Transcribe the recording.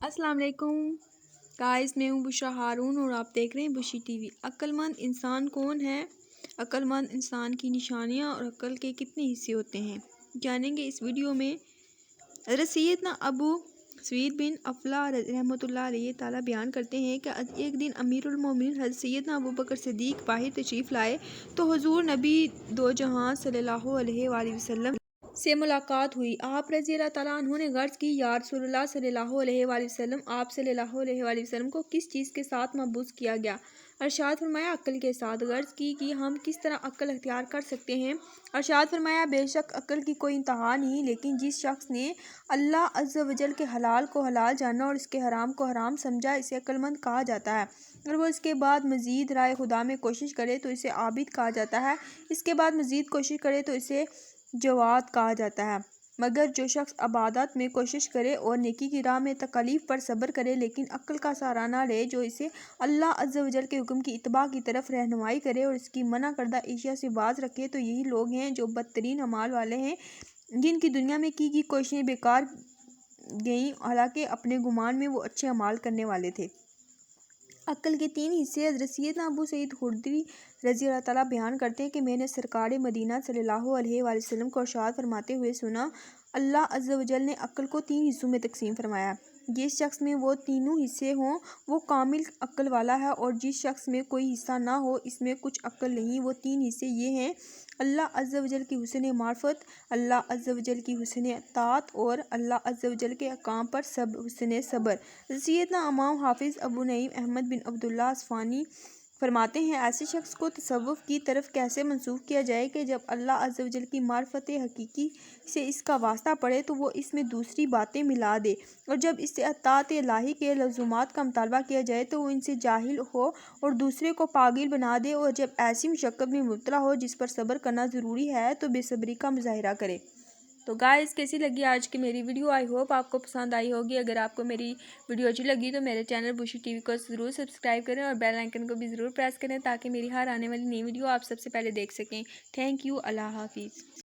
السلام علیکم گائز، میں ہوں بشرا ہارون اور آپ دیکھ رہے ہیں بشی ٹی وی۔ عقل مند انسان کون ہے؟ عقل مند انسان کی نشانیاں اور عقل کے کتنے حصے ہوتے ہیں جانیں گے اس ویڈیو میں۔ حضرت سیدنا ابو سعید بن افلا رحمۃ اللہ علیہ تعالیٰ بیان کرتے ہیں کہ ایک دن امیر المومنین حضرت سیدنا ابو بکر صدیق باہر تشریف لائے تو حضور نبی دو جہاں صلی اللہ علیہ وآلہ وسلم سے ملاقات ہوئی۔ آپ رضی اللہ تعالیٰ عنہ نے غرض کی، یا رسول اللہ صلی اللہ علیہ وآلہ وسلم، آپ صلی اللہ علیہ وآلہ وسلم کو کس چیز کے ساتھ مبعوث کیا گیا؟ ارشاد فرمایا، عقل کے ساتھ۔ غرض کی کہ ہم کس طرح عقل اختیار کر سکتے ہیں؟ ارشاد فرمایا، بے شک عقل کی کوئی انتہا نہیں، لیکن جس شخص نے اللہ عز و جل کے حلال کو حلال جانا اور اس کے حرام کو حرام سمجھا، اسے عقل مند کہا جاتا ہے۔ اور وہ اس کے بعد مزید رائے خدا میں کوشش کرے تو اسے عابد کہا جاتا ہے، اس کے بعد مزید کوشش کرے تو اسے جواد کہا جاتا ہے۔ مگر جو شخص عبادت میں کوشش کرے اور نیکی کی راہ میں تکالیف پر صبر کرے لیکن عقل کا سہارا نہ لے، جو اسے اللہ عز و جل کے حکم کی اتباع کی طرف رہنمائی کرے اور اس کی منع کردہ اشیاء سے باز رکھے، تو یہی لوگ ہیں جو بدترین اعمال والے ہیں، جن کی دنیا میں کی کوششیں بیکار گئیں، حالانکہ اپنے گمان میں وہ اچھے اعمال کرنے والے تھے۔ عقل کے تین حصے۔ حضرت سیدنا ابو سعید خدری رضی اللہ تعالیٰ بیان کرتے ہیں کہ میں نے سرکار مدینہ صلی اللہ علیہ وآلہ وسلم کو ارشاد فرماتے ہوئے سنا، اللہ عز و جل نے عقل کو تین حصوں میں تقسیم فرمایا، جس شخص میں وہ تینوں حصے ہوں وہ کامل عقل والا ہے، اور جس شخص میں کوئی حصہ نہ ہو، اس میں کچھ عقل نہیں۔ وہ تین حصے یہ ہیں: اللہ عز و جل کی حسن معرفت، اللہ عز و جل کی حسن اطاعت، اور اللہ عز و جل کے احکام پر حسن صبر۔ سیدنا امام حافظ ابو نعیم احمد بن عبداللہ اصفہانی فرماتے ہیں، ایسے شخص کو تصوف کی طرف کیسے منسوخ کیا جائے کہ جب اللہ عز و جل کی معرفت حقیقی سے اس کا واسطہ پڑے تو وہ اس میں دوسری باتیں ملا دے، اور جب اس سے اطاعت الہی کے لزومات کا مطالبہ کیا جائے تو وہ ان سے جاہل ہو اور دوسرے کو پاگل بنا دے، اور جب ایسی مشقت میں مبتلا ہو جس پر صبر کرنا ضروری ہے تو بے صبری کا مظاہرہ کرے۔ تو گائز، کیسی لگی آج کی میری ویڈیو؟ آئی ہوپ آپ کو پسند آئی ہوگی۔ اگر آپ کو میری ویڈیو اچھی لگی تو میرے چینل بشی ٹی وی کو ضرور سبسکرائب کریں اور بیل آئیکن کو بھی ضرور پریس کریں تاکہ میری ہر آنے والی نئی ویڈیو آپ سب سے پہلے دیکھ سکیں۔ تھینک یو، اللہ حافظ۔